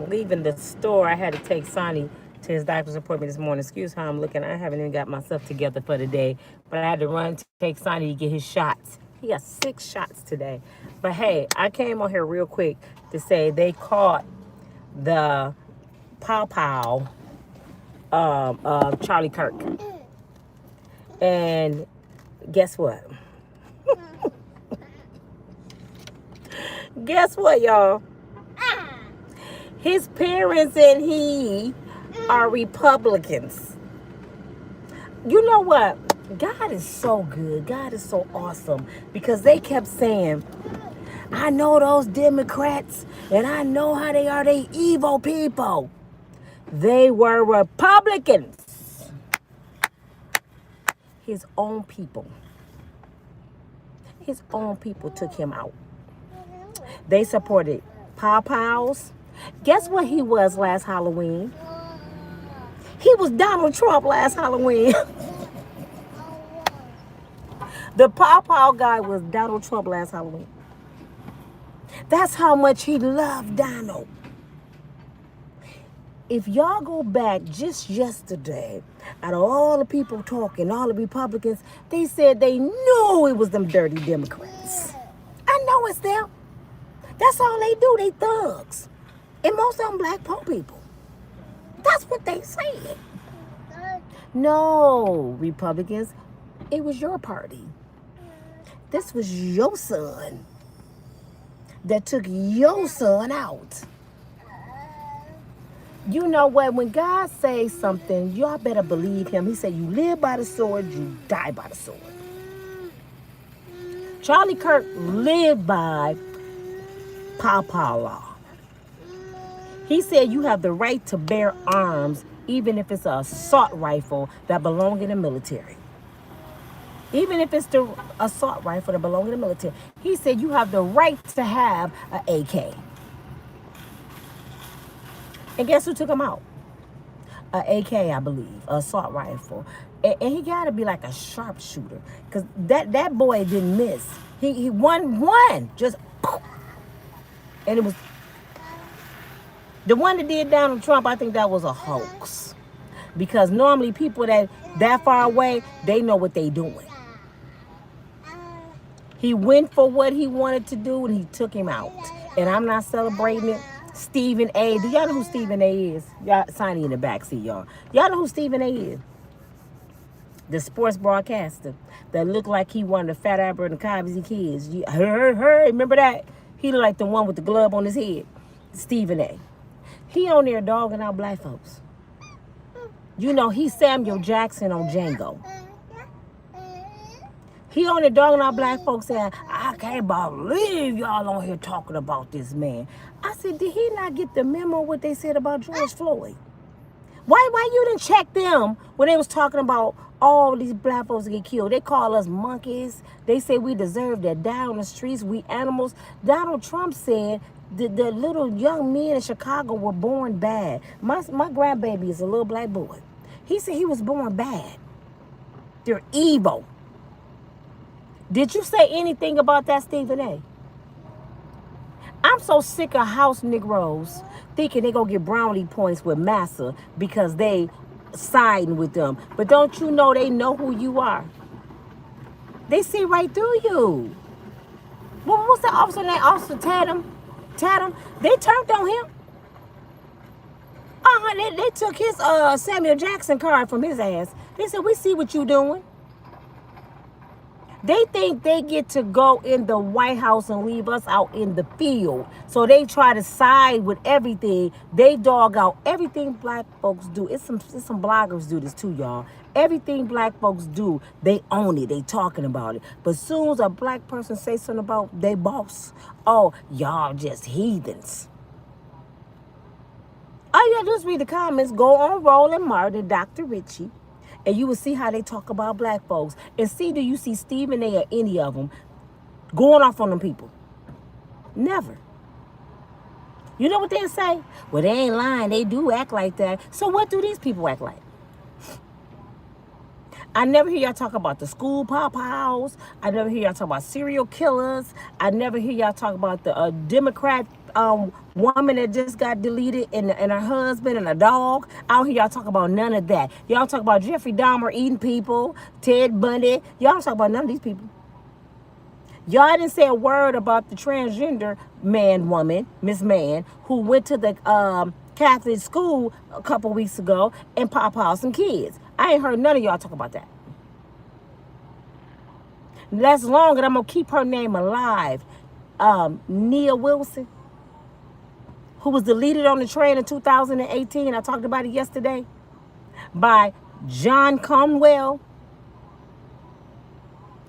leaving the store, I had to take Sonny to his doctor's appointment this morning. Excuse how I'm looking. I haven't even got myself together for the day, but I had to run to take Sonny to get his shots. He got 6 shots today. But hey, I came on here real quick to say they caught the pow pow of Charlie Kirk. And guess what? Guess what, y'all? His parents and he are Republicans. You know what? God is so good. God is so awesome. Because they kept saying, I know those Democrats and I know how they are. They evil people. They were Republicans. His own people. His own people took him out. They supported Pow Pows. Guess what he was last Halloween? He was Donald Trump last Halloween. The Pow Pow guy was Donald Trump last Halloween. That's how much he loved Donald. If y'all go back just yesterday, out of all the people talking, all the Republicans, they said they knew it was them dirty Democrats. I know it's them. That's all they do. They thugs. And most of them black poor people. That's what they said. No, Republicans, it was your party. This was your son that took your son out. You know what? When God says something, y'all better believe him. He said, you live by the sword, you die by the sword. Charlie Kirk lived by Pow Pow law. He said you have the right to bear arms even if it's an assault rifle that belongs in the military. Even if it's the assault rifle that belongs in the military. He said you have the right to have an AK. And guess who took him out? An AK, I believe, an assault rifle. And he got to be like a sharpshooter. Because that boy didn't miss. He won. Just, and it was, the one that did Donald Trump, I think that was a hoax. Because normally people that far away, they know what they doing. He went for what he wanted to do and he took him out. And I'm not celebrating it. Stephen A. Do y'all know who Stephen A. is? Y'all, Sonny in the backseat, y'all. Y'all know who Stephen A. is? The sports broadcaster that looked like he one of the Fat Albert and the Cosby kids. Hey, remember that? He looked like the one with the glove on his head. Stephen A. He on there dogging out black folks. You know, he's Samuel Jackson on Django. He on there dogging out black folks saying, I can't believe y'all on here talking about this man. I said, did he not get the memo what they said about George Floyd? Why you didn't check them when they was talking about all these black folks get killed? They call us monkeys. They say we deserve to die on the streets. We animals. Donald Trump said the little young men in Chicago were born bad. My grandbaby is a little black boy. He said he was born bad. They're evil. Did you say anything about that, Stephen A? I'm so sick of house Negroes thinking they gonna get brownie points with Massa because they siding with them. But don't you know they know who you are? They see right through you. What was that officer named Officer Tatum? They turned on him. They took his Samuel Jackson card from his ass. They said, we see what you doing. They think they get to go in the White House and leave us out in the field. So they try to side with everything. They dog out everything black folks do. It's some bloggers do this too, y'all. Everything black folks do, they own it. They talking about it. But as soon as a black person say something about their boss, oh, y'all just heathens. All you gotta do is read the comments. Go on Roland Martin, Dr. Richie. And you will see how they talk about black folks. And see, do you see Stephen A. or any of them going off on them people? Never. You know what they say? Well, they ain't lying. They do act like that. So what do these people act like? I never hear y'all talk about the school pop-house. I never hear y'all talk about serial killers. I never hear y'all talk about the Democrat woman that just got deleted and her husband and a dog. I don't hear y'all talk about none of that. Y'all talk about Jeffrey Dahmer eating people, Ted Bundy. Y'all don't talk about none of these people. Y'all didn't say a word about the transgender woman, Miss Man, who went to the Catholic school a couple weeks ago and pop out some kids. I ain't heard none of y'all talk about that. That's long, and I'm going to keep her name alive. Nia Wilson, who was deleted on the train in 2018. I talked about it yesterday. By John Conwell.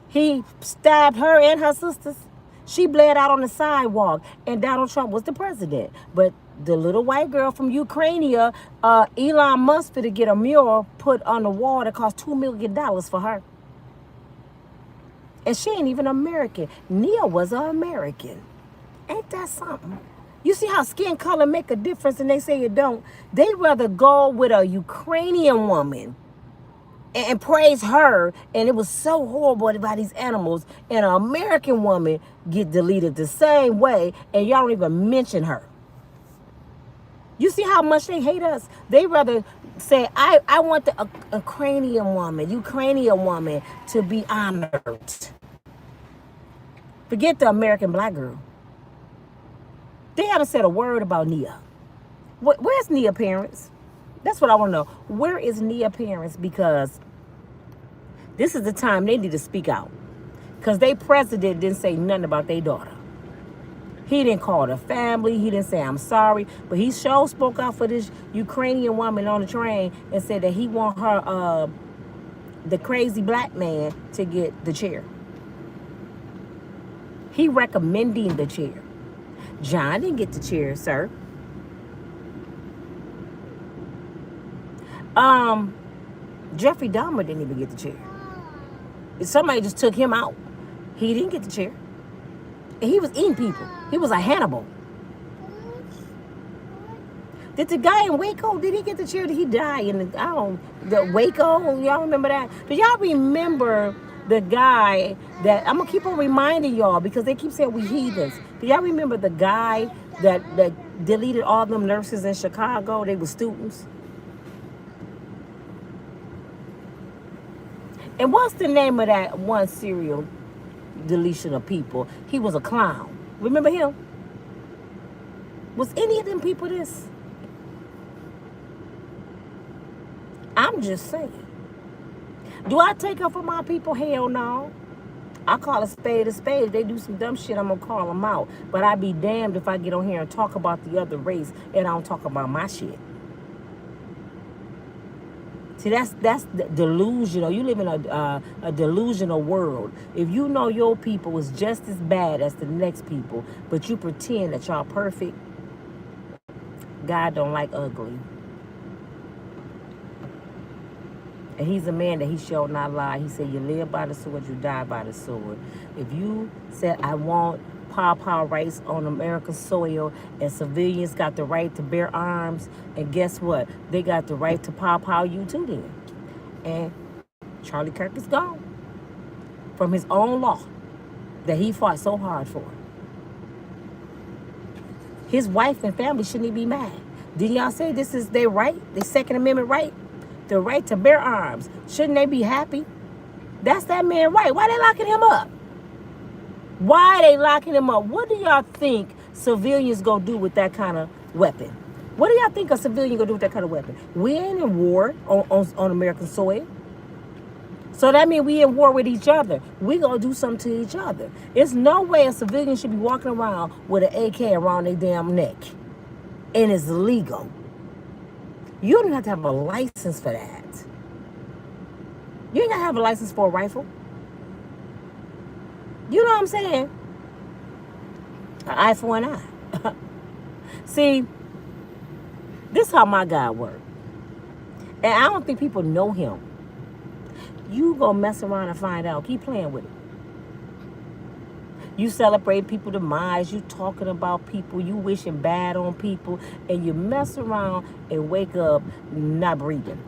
He stabbed her and her sisters. She bled out on the sidewalk, and Donald Trump was the president. But the little white girl from Ukraine, Elon Musk, to get a mural put on the wall that cost $2 million for her. And she ain't even American. Nia was an American. Ain't that something? You see how skin color make a difference, and they say it don't. They'd rather go with a Ukrainian woman and praise her, and it was so horrible by these animals, and an American woman get deleted the same way, and y'all don't even mention her. You see how much they hate us? They rather say, I want the Ukrainian woman to be honored. Forget the American black girl. They haven't said a word about Nia. Where's Nia parents? That's what I want to know. Where is Nia parents? Because this is the time they need to speak out. Because their president didn't say nothing about their daughter. He didn't call the family. He didn't say, I'm sorry. But he sure spoke out for this Ukrainian woman on the train and said that he want her, the crazy black man, to get the chair. He recommending the chair. John didn't get the chair, sir. Jeffrey Dahmer didn't even get the chair. Somebody just took him out. He didn't get the chair. And he was eating people. He was a Hannibal. Did the guy in Waco, did he get the chair? Did he die in the Waco? Y'all remember that? Do y'all remember the guy that, I'm going to keep on reminding y'all because they keep saying we heathens. Do y'all remember the guy that deleted all them nurses in Chicago? They were students. And what's the name of that one serial deletion of people? He was a clown. Remember him? Was any of them people this? I'm just saying. Do I take up for my people? Hell no. I call a spade a spade. If they do some dumb shit, I'm going to call them out. But I'd be damned if I get on here and talk about the other race and I don't talk about my shit. See, that's delusional. You live in a delusional world. If you know your people is just as bad as the next people, but you pretend that y'all perfect, God don't like ugly. And he's a man that he shall not lie. He said, you live by the sword, you die by the sword. If you said, I want pow rights on American soil, and civilians got the right to bear arms, and guess what? They got the right to pow you too then. And Charlie Kirk is gone from his own law that he fought so hard for. His wife and family shouldn't even be mad. Didn't y'all say this is their right? Their Second Amendment right? The right to bear arms. Shouldn't they be happy? That's that man right. Why they locking him up? Why they locking him up? What do y'all think civilians gonna do with that kind of weapon? What do y'all think a civilian gonna do with that kind of weapon? We ain't in war on American soil. So that means we in war with each other. We gonna do something to each other. There's no way a civilian should be walking around with an AK around their damn neck. And it's legal. You don't have to have a license for that. You ain't got to have a license for a rifle. You know what I'm saying? An eye for an eye. See, this is how my God works. And I don't think people know him. You gonna mess around and find out. Keep playing with it. You celebrate people demise, you talking about people, you wishing bad on people, and you mess around and wake up not breathing.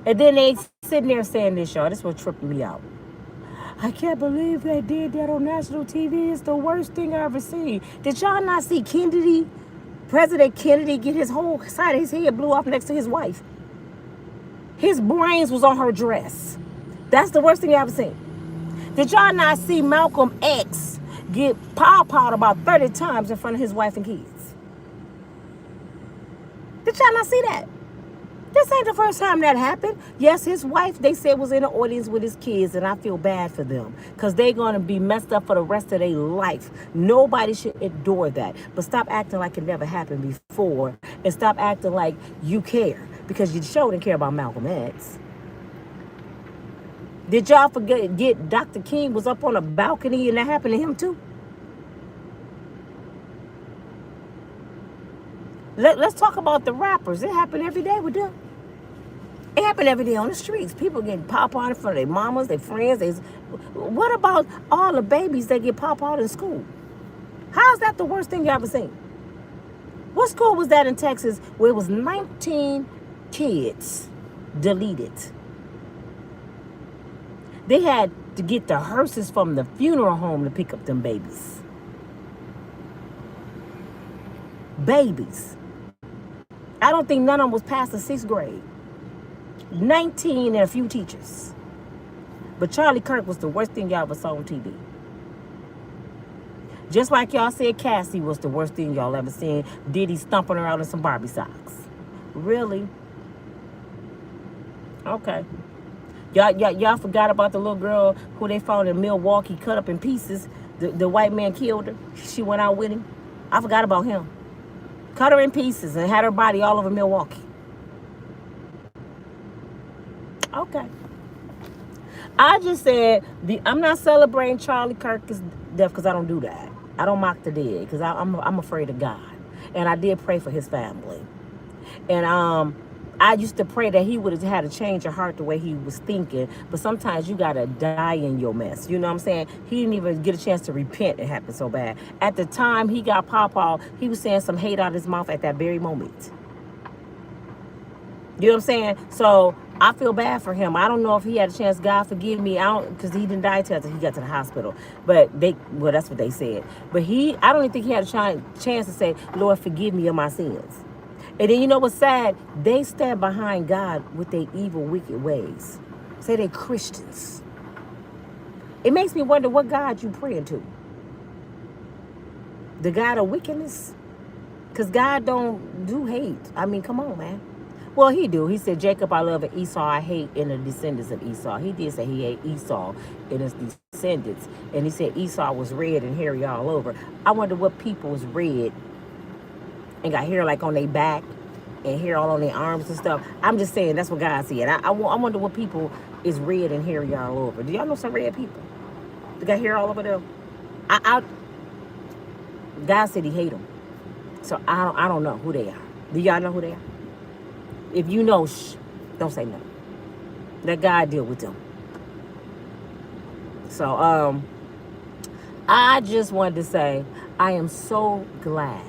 And then they sitting there saying this, y'all. This is what tripping me out. I can't believe they did that on national TV. It's the worst thing I ever seen. Did y'all not see Kennedy, President Kennedy, get his whole side of his head blew off next to his wife? His brains was on her dress. That's the worst thing you ever seen. Did y'all not see Malcolm X get pawpawed about 30 times in front of his wife and kids? Did y'all not see that? This ain't the first time that happened. Yes, his wife, they said, was in the audience with his kids, and I feel bad for them because they're going to be messed up for the rest of their life. Nobody should endure that. But stop acting like it never happened before, and stop acting like you care, because you sure didn't care about Malcolm X. Did y'all forget Dr. King was up on a balcony and that happened to him too? Let's talk about the rappers. It happened every day with them. It happened every day on the streets. People getting pop-out in front of their mamas, their friends. What about all the babies that get pop-out in school? How's that the worst thing you ever seen? What school was that in Texas where it was 19 kids deleted? They had to get the hearses from the funeral home to pick up them babies. Babies. I don't think none of them was past the 6th grade. 19 and a few teachers. But Charlie Kirk was the worst thing y'all ever saw on TV. Just like y'all said Cassie was the worst thing y'all ever seen. Diddy stumping her out in some Barbie socks. Really? Okay. Y'all forgot about the little girl who they found in Milwaukee cut up in pieces. The white man killed her. She went out with him. I forgot about him. Cut her in pieces and had her body all over Milwaukee. Okay. I just said, I'm not celebrating Charlie Kirk's death because I don't do that. I don't mock the dead because I'm afraid of God. And I did pray for his family. And I used to pray that he would have had a change of heart the way he was thinking. But sometimes you got to die in your mess. You know what I'm saying? He didn't even get a chance to repent. It happened so bad. At the time he got pawpawed, he was saying some hate out of his mouth at that very moment. You know what I'm saying? So I feel bad for him. I don't know if he had a chance. God forgive me. I don't, because he didn't die till he got to the hospital. But well, that's what they said. But I don't even think he had a chance to say, Lord, forgive me of my sins. And then you know what's sad? They stand behind God with their evil, wicked ways. Say they're Christians. It makes me wonder what God you praying to. The God of wickedness? Because God don't do hate. I mean, come on, man. Well, he do. He said, Jacob I love and Esau I hate, and the descendants of Esau. He did say he hate Esau and his descendants. And he said Esau was red and hairy all over. I wonder what people was red and got hair like on their back and hair all on their arms and stuff. I'm just saying that's what God said. I wonder what people is red and hairy all over. Do y'all know some red people? They got hair all over them. God said he hate them. So I don't know who they are. Do y'all know who they are? If you know, don't say nothing. Let God deal with them. So I just wanted to say I am so glad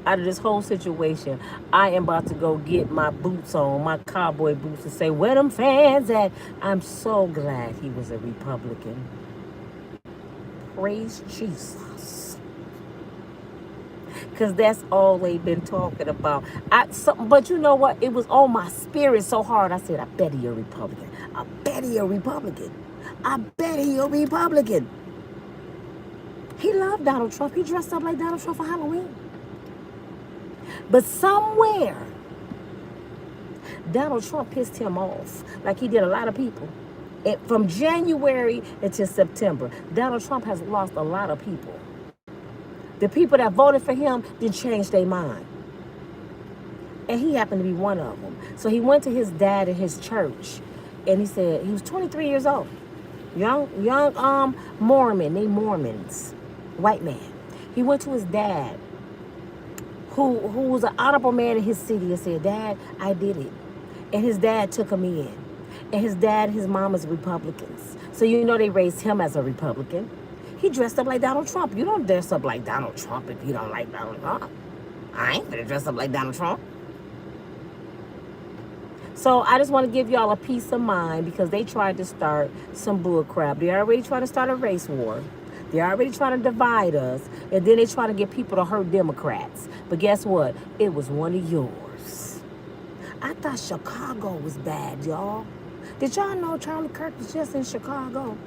out of this whole situation. I am about to go get my boots on, my cowboy boots, and say, where them fans at? I'm so glad he was a Republican. Praise Jesus. Because that's all they've been talking about. But you know what? It was on my spirit so hard. I said, I bet he a Republican. I bet he a Republican. I bet he a Republican. He loved Donald Trump. He dressed up like Donald Trump for Halloween. But somewhere, Donald Trump pissed him off, like he did a lot of people. From January until September, Donald Trump has lost a lot of people. The people that voted for him didn't change their mind. And he happened to be one of them. So he went to his dad in his church, and he said, he was 23 years old. Young Mormon, they Mormons, white man. He went to his dad, who was an honorable man in his city, and said, Dad, I did it. And his dad took him in. And his dad and his mom is Republicans. So you know they raised him as a Republican. He dressed up like Donald Trump. You don't dress up like Donald Trump if you don't like Donald Trump. I ain't gonna dress up like Donald Trump. So I just want to give y'all a peace of mind because they tried to start some bull crap. They already trying to start a race war. They're already trying to divide us. And then they trying to get people to hurt Democrats. But guess what? It was one of yours. I thought Chicago was bad, y'all. Did y'all know Charlie Kirk was just in Chicago?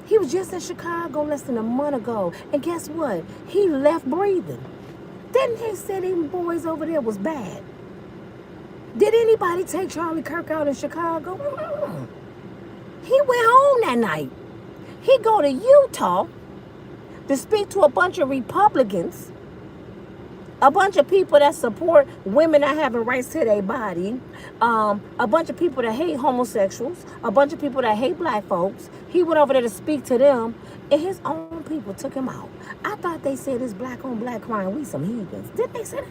He was just in Chicago less than a month ago. And guess what? He left breathing. Didn't they say them boys over there was bad? Did anybody take Charlie Kirk out in Chicago? He went home that night. He go to Utah to speak to a bunch of Republicans, a bunch of people that support women not having rights to their body, a bunch of people that hate homosexuals, a bunch of people that hate black folks. He went over there to speak to them, and his own people took him out. I thought they said it's black on black crime. We some heathens. Didn't they say that?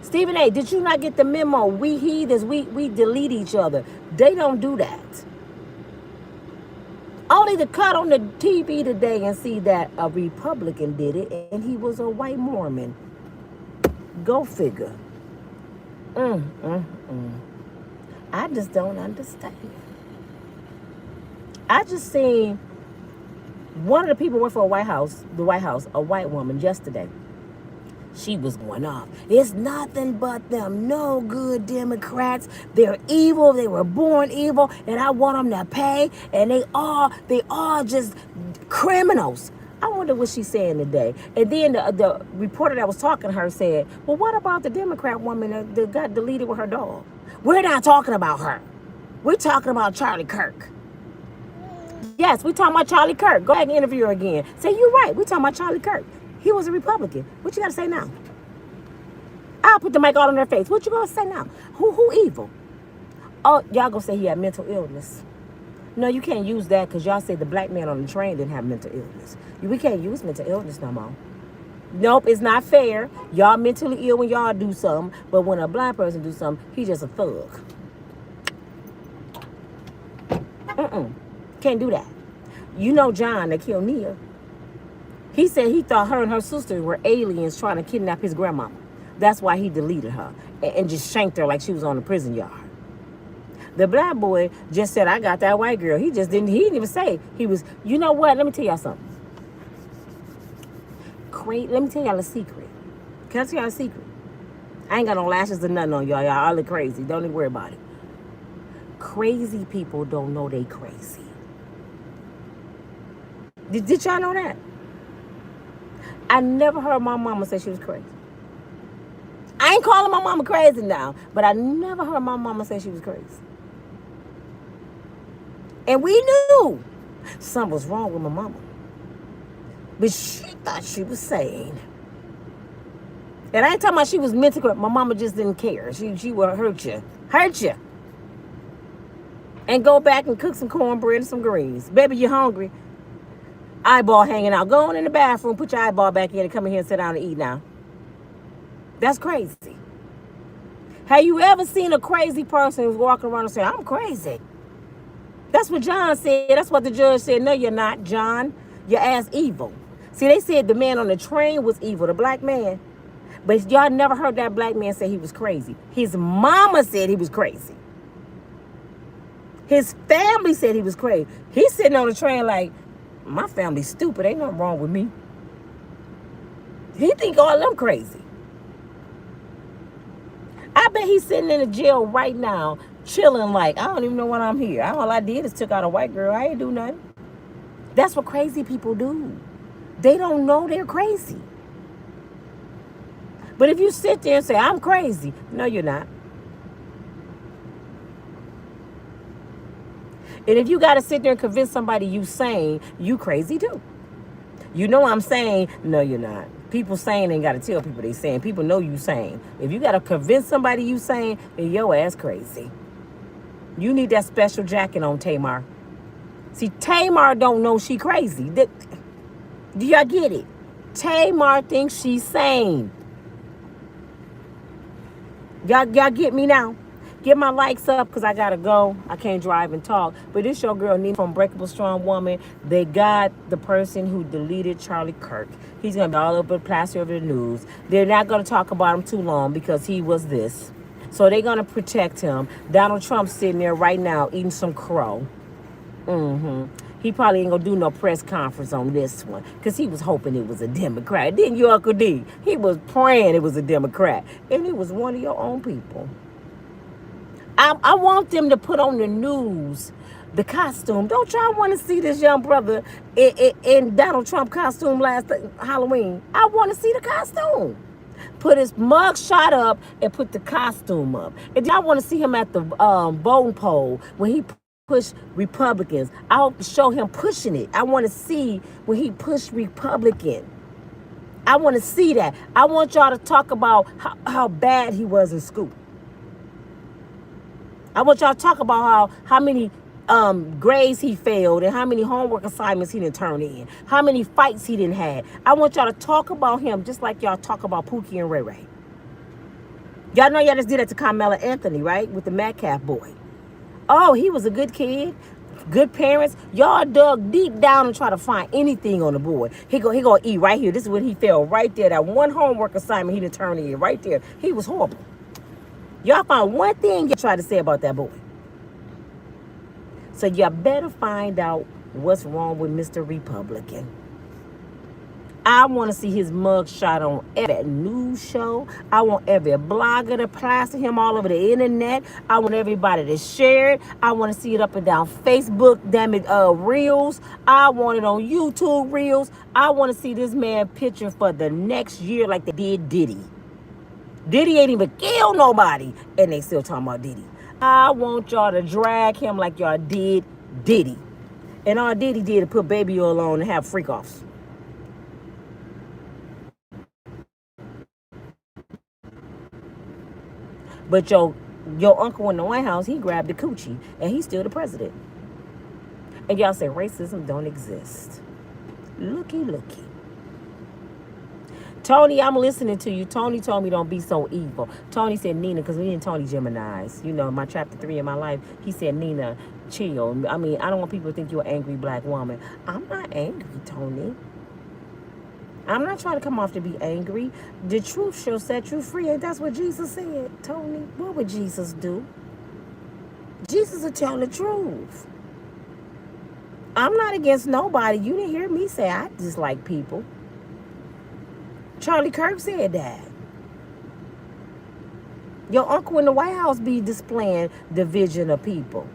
Stephen A., did you not get the memo? We heathens, we delete each other. They don't do that. Only to cut on the TV today and see that a Republican did it and he was a white Mormon. Go figure. I just don't understand. I just seen one of the people went for the White House, a white woman yesterday. She was going off. It's nothing but them no good Democrats. They're evil. They were born evil, and I want them to pay. And they all just criminals. I wonder what she's saying today. And then the reporter that was talking to her said, well, what about the Democrat woman that got deleted with her dog? We're not talking about her. We're talking about Charlie Kirk. Yes, we're talking about Charlie Kirk. Go ahead and interview her again. Say, you're right. We're talking about Charlie Kirk. He was a Republican. What you got to say now? I'll put the mic all in their face. What you going to say now? Who evil? Oh, y'all going to say he had mental illness. No, you can't use that because y'all say the black man on the train didn't have mental illness. We can't use mental illness no more. Nope, it's not fair. Y'all mentally ill when y'all do something, but when a black person do something, he just a thug. Can't do that. You know John that killed Nia. He said he thought her and her sister were aliens trying to kidnap his grandmama. That's why he deleted her and just shanked her like she was on the prison yard. The black boy just said, I got that white girl. He didn't even say he was, you know what? Let me tell y'all something. Let me tell y'all a secret. Can I tell y'all a secret? I ain't got no lashes or nothing on y'all. Y'all all look crazy. Don't even worry about it. Crazy people don't know they crazy. Did y'all know that? I never heard my mama say she was crazy. I ain't calling my mama crazy now, but I never heard my mama say she was crazy. And we knew something was wrong with my mama. But she thought she was sane. And I ain't talking about she was mentally correct. My mama just didn't care. She would hurt you. And go back and cook some cornbread and some greens. Baby, you hungry? Eyeball hanging out. Go on in the bathroom, put your eyeball back in and come in here and sit down and eat now. That's crazy. Have you ever seen a crazy person who's walking around and saying, I'm crazy? That's what John said. That's what the judge said. No, you're not, John. Your ass evil. See, they said the man on the train was evil, the black man. But y'all never heard that black man say he was crazy. His mama said he was crazy. His family said he was crazy. He's sitting on the train like, my family's stupid. Ain't nothing wrong with me. He think all of them crazy. I bet he's sitting in the jail right now, chilling like, I don't even know why I'm here. All I did is took out a white girl. I ain't do nothing. That's what crazy people do. They don't know they're crazy. But if you sit there and say, I'm crazy, no, you're not. And if you got to sit there and convince somebody you sane, you crazy too. You know I'm saying, no, you're not. People saying ain't got to tell people they saying. People know you sane. If you got to convince somebody you sane, then your ass crazy. You need that special jacket on, Tamar. See, Tamar don't know she crazy. Do y'all get it? Tamar thinks she's sane. Y'all get me now? Get my likes up because I got to go. I can't drive and talk. But this your girl, Nina from Unbreakable Strong Woman. They got the person who deleted Charlie Kirk. He's going to be all over the plaster of the news. They're not going to talk about him too long because he was this. So they're going to protect him. Donald Trump's sitting there right now eating some crow. He probably ain't gonna do no press conference on this one because he was hoping it was a Democrat. Didn't you, Uncle D? He was praying it was a Democrat. And it was one of your own people. I want them to put on the news the costume. Don't y'all want to see this young brother in Donald Trump costume last Halloween? I want to see the costume. Put his mug shot up and put the costume up. And then I want to see him at the voting poll when he push Republicans. I'll show him pushing it. I want to see when he pushed Republican. I want to see that. I want y'all to talk about how bad he was in school. I want y'all to talk about how many grades he failed and how many homework assignments he didn't turn in, how many fights he didn't have. I want y'all to talk about him just like y'all talk about Pookie and Ray Ray. Y'all know y'all just did that to Carmela Anthony, right? With the Metcalf boy. Oh, he was a good kid, good parents. Y'all dug deep down and try to find anything on the board. He gonna eat right here. This is when he fell right there. That one homework assignment he didn't turn in right there. He was horrible. Y'all found one thing you try to say about that boy. So you better find out what's wrong with Mr. Republican. I want to see his mug shot on every news show. I want every blogger to plaster him all over the internet. I want everybody to share it. I want to see it up and down Facebook, Reels. I want it on YouTube Reels. I want to see this man picture for the next year like they did Diddy. Diddy ain't even killed nobody, and they still talking about Diddy. I want y'all to drag him like y'all did Diddy. And all Diddy did is put baby oil on and have freak-offs. But your uncle in the White House, he grabbed the coochie, and he's still the president. And y'all say racism don't exist. Looky. Tony, I'm listening to you. Tony told me don't be so evil. Tony said, Nina, because we in Tony Gemini's. You know, my chapter 3 in my life, he said, Nina, chill. I mean, I don't want people to think you're an angry black woman. I'm not angry, Tony. I'm not trying to come off to be angry. The truth shall set you free. And that's what Jesus said, Tony. What would Jesus do? Jesus will tell the truth. I'm not against nobody. You didn't hear me say I dislike people. Charlie Kirk said that. Your uncle in the White House be displaying division of people.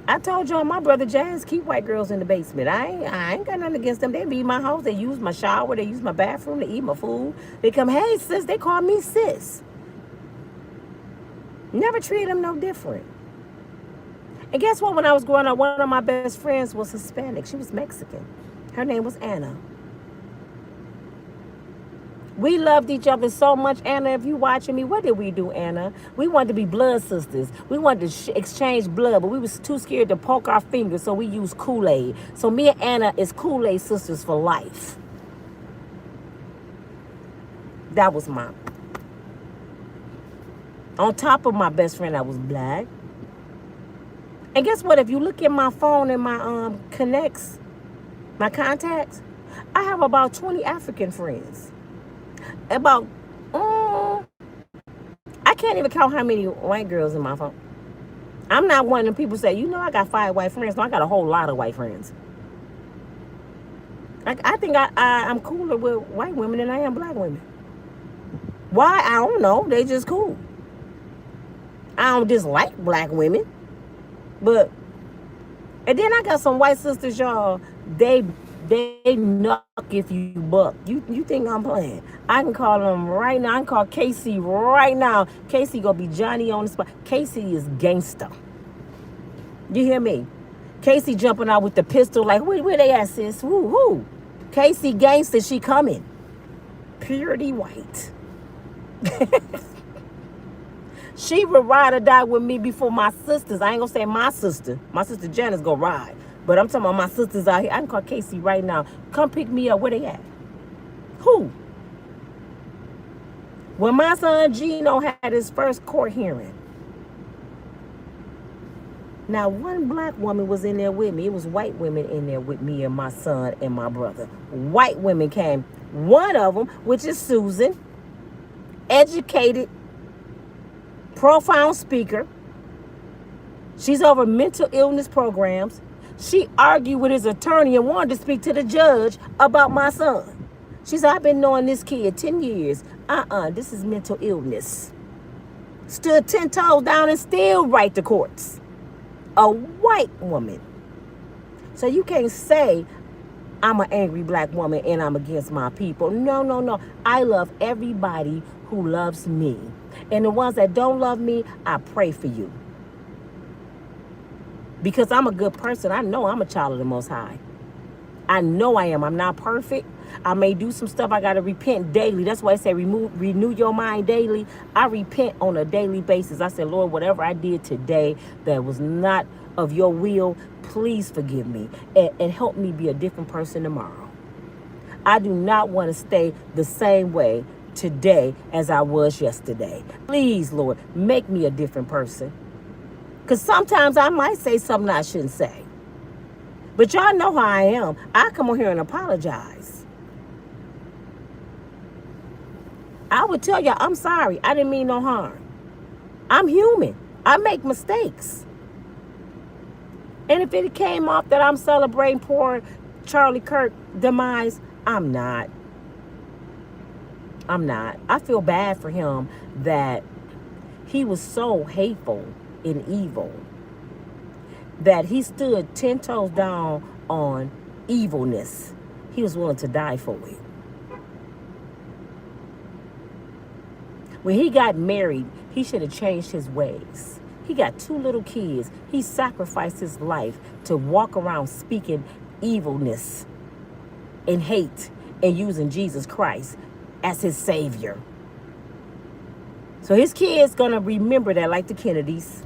I told y'all my brother Jazz keep white girls in the basement. I ain't got nothing against them. They be in my house. They use my shower. They use my bathroom. They eat my food. They come, hey, sis. They call me sis. Never treat them no different. And guess what? When I was growing up, one of my best friends was Hispanic. She was Mexican. Her name was Anna. We loved each other so much. Anna, if you watching me, what did we do, Anna? We wanted to be blood sisters. We wanted to exchange blood, but we was too scared to poke our fingers, so we used Kool-Aid. So me and Anna is Kool-Aid sisters for life. That was mine. On top of my best friend, I was black. And guess what? If you look at my phone and my connects, my contacts, I have about 20 African friends. About, I can't even count how many white girls in my phone. I'm not one of them people say, you know, I got 5 white friends. No, I got a whole lot of white friends. I think I'm cooler with white women than I am black women. Why? I don't know. They just cool. I don't dislike black women. But, and then I got some white sisters, y'all. They knock if you buck. You think I'm playing? I can call them right now. I can call Casey right now. Casey gonna be Johnny on the spot. Casey is gangster. You hear me? Casey jumping out with the pistol like, where they at, sis? Woo. Casey gangster, she coming. Purity white. She would ride or die with me before my sisters. I ain't gonna say my sister. My sister Janice gonna ride. But I'm talking about my sisters out here. I can call Casey right now. Come pick me up. Where they at? Who? When my son Gino had his first court hearing. Now, one black woman was in there with me. It was white women in there with me and my son and my brother. White women came. One of them, which is Susan, educated profound speaker. She's over mental illness programs. She argued with his attorney and wanted to speak to the judge about my son. She said, I've been knowing this kid 10 years. This is mental illness. Stood 10 toes down and still write the courts. A white woman. So you can't say I'm an angry black woman and I'm against my people. No. I love everybody who loves me. And the ones that don't love me, I pray for you. Because I'm a good person. I know I'm a child of the Most High. I know I am. I'm not perfect. I may do some stuff. I got to repent daily. That's why I say renew your mind daily. I repent on a daily basis. I said, Lord, whatever I did today that was not of your will, please forgive me and help me be a different person tomorrow. I do not want to stay the same way today as I was yesterday. Please, Lord, make me a different person. Because sometimes I might say something I shouldn't say. But y'all know how I am. I come on here and apologize. I would tell y'all, I'm sorry. I didn't mean no harm. I'm human. I make mistakes. And if it came off that I'm celebrating poor Charlie Kirk demise, I'm not. I feel bad for him that he was so hateful and evil that he stood 10 toes down on evilness. He was willing to die for it. When he got married, he should have changed his ways. He got 2 little kids. He sacrificed his life to walk around speaking evilness and hate and using Jesus Christ as his savior. So his kids gonna remember that, like the Kennedys.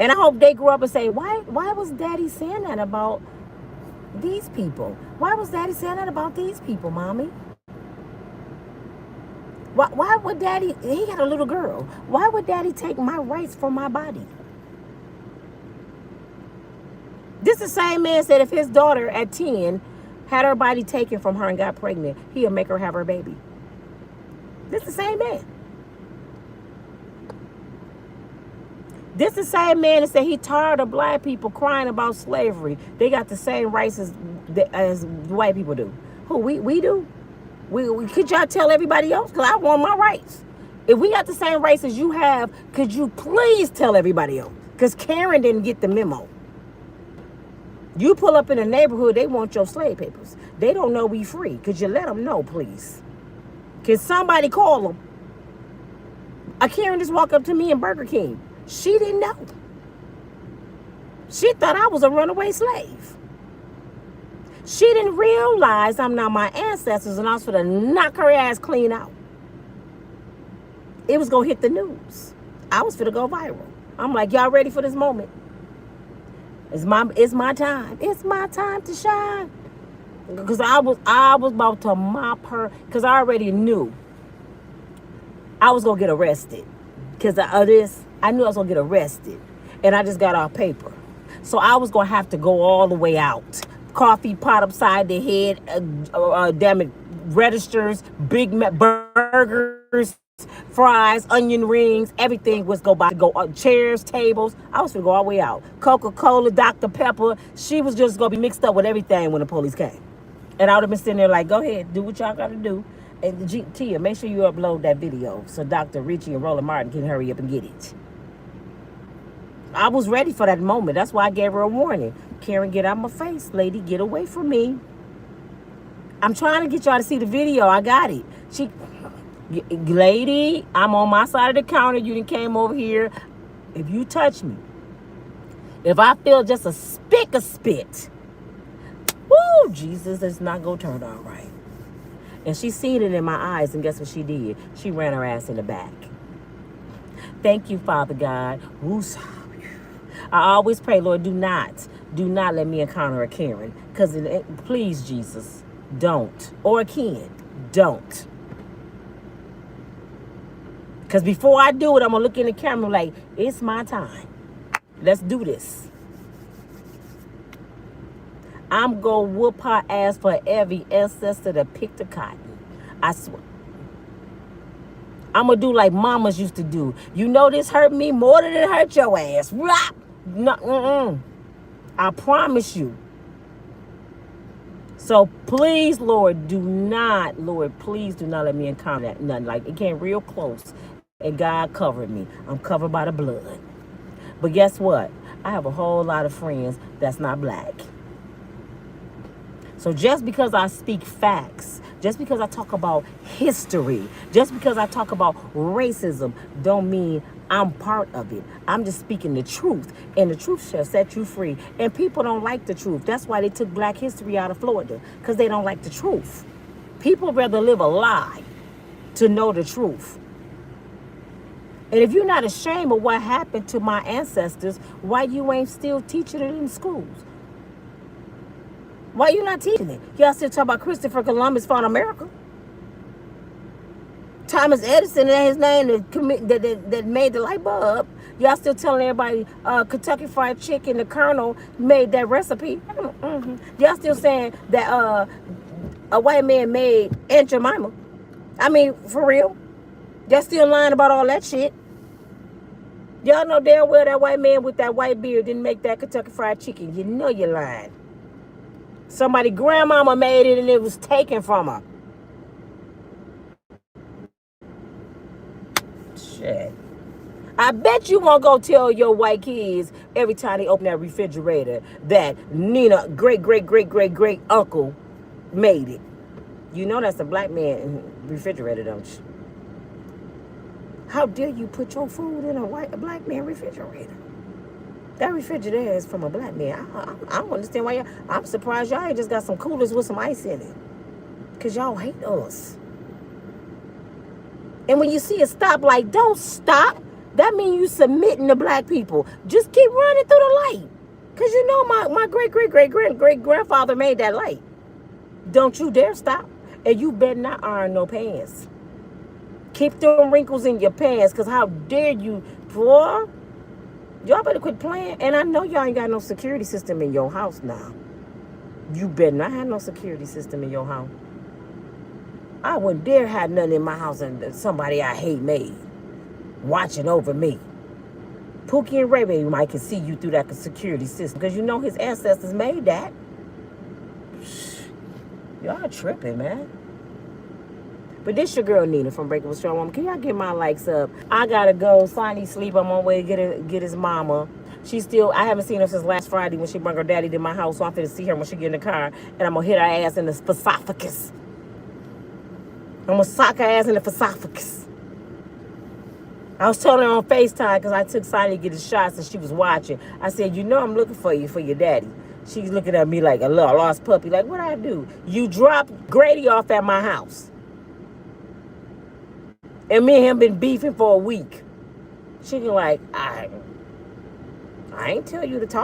And I hope they grow up and say, why was Daddy saying that about these people? Why was Daddy saying that about these people, Mommy? Why would Daddy, he got a little girl. Why would Daddy take my rights from my body? This is the same man said if his daughter at 10 had her body taken from her and got pregnant, he'll make her have her baby. This is the same man. This is the same man that said he tired of black people crying about slavery. They got the same rights as white people do. Who, we do? We could y'all tell everybody else? Because I want my rights. If we got the same rights as you have, could you please tell everybody else? Because Karen didn't get the memo. You pull up in a neighborhood, they want your slave papers. They don't know we free. Could you let them know, please? Can somebody call them? A Karen just walked up to me in Burger King. She didn't know. She thought I was a runaway slave. She didn't realize I'm not my ancestors and I was going to knock her ass clean out. It was going to hit the news. I was going to go viral. I'm like, y'all ready for this moment? It's my time. It's my time to shine. Because I was about to mop her. Because I already knew I was going to get arrested. Because of this, I knew I was going to get arrested. And I just got off paper. So I was going to have to go all the way out. Coffee pot upside the head, damn it, registers, Big Mac burgers, fries, onion rings, everything was go chairs, tables. I was gonna go all the way out. Coca-Cola, Dr. Pepper. She was just gonna be mixed up with everything when the police came. And I would have been sitting there like, go ahead, do what y'all gotta do. And Tia, make sure you upload that video so Dr. Richie and Roland Martin can hurry up and get it. I was ready for that moment. That's why I gave her a warning. Karen, get out my face, lady. Get away from me. I'm trying to get y'all to see the video. I got it. Lady, I'm on my side of the counter. You done came over here. If you touch me, if I feel just a speck of spit, woo, Jesus, it's not going to turn out right. And she seen it in my eyes, and guess what she did? She ran her ass in the back. Thank you, Father God. Woosah. I always pray, Lord, do not let me encounter a Karen. Because please, Jesus, don't. Or a Ken, don't. Because before I do it, I'm going to look in the camera like, it's my time. Let's do this. I'm going to whoop her ass for every ancestor that picked the cotton. I swear. I'm going to do like mamas used to do. You know this hurt me more than it hurt your ass. No, I promise you. So please, Lord, please do not let me encounter that. Nothing. Like, it came real close. And God covered me. I'm covered by the blood. But guess what? I have a whole lot of friends that's not black. So just because I speak facts, just because I talk about history, just because I talk about racism, don't mean I'm part of it. I'm just speaking the truth, and the truth shall set you free. And people don't like the truth. That's why they took black history out of Florida, because they don't like the truth. People rather live a lie to know the truth. And if you're not ashamed of what happened to my ancestors, why you ain't still teaching it in schools? Why you not teaching it? Y'all still talk about Christopher Columbus found America. Thomas Edison, and his name that made the light bulb. Y'all still telling everybody Kentucky Fried Chicken, the Colonel made that recipe. Mm-hmm. Y'all still saying that a white man made Aunt Jemima. I mean, for real. Y'all still lying about all that shit. Y'all know damn well that white man with that white beard didn't make that Kentucky Fried Chicken. You know you're lying. Somebody grandmama made it and it was taken from her. Shit. I bet you won't go tell your white kids every time they open that refrigerator that Nina, great uncle made it. You know that's a black man refrigerator, don't you? How dare you put your food in a black man refrigerator? That refrigerator is from a black man. I don't understand why I'm surprised y'all ain't just got some coolers with some ice in it. Because y'all hate us. And when you see a stoplight, don't stop. That means you submitting to black people. Just keep running through the light. Because you know my great-great-great-great-great-grandfather made that light. Don't you dare stop. And you better not iron no pants. Keep them wrinkles in your pants, because how dare you, boy? Y'all better quit playing. And I know y'all ain't got no security system in your house now. You better not have no security system in your house. I wouldn't dare have nothing in my house and somebody I hate made watching over me. Pookie and Ray Ray might can see you through that security system, because you know his ancestors made that. Y'all tripping, man. But this your girl Nina from Unbreakable Strong Women. Can y'all get my likes up? I gotta go. Sonny sleep. I'm on my way to get his mama. I haven't seen her since last Friday when she brought her daddy to my house. So I'm finna see her when she get in the car, and I'm gonna hit her ass in the esophagus. I'm gonna sock her ass in the esophagus. I was telling her on FaceTime because I took Sonny to get his shots and she was watching. I said, you know I'm looking for you for your daddy. She's looking at me like a little lost puppy. Like, what I do? You dropped Grady off at my house. And me and him been beefing for a week. She can like, I ain't tell you to talk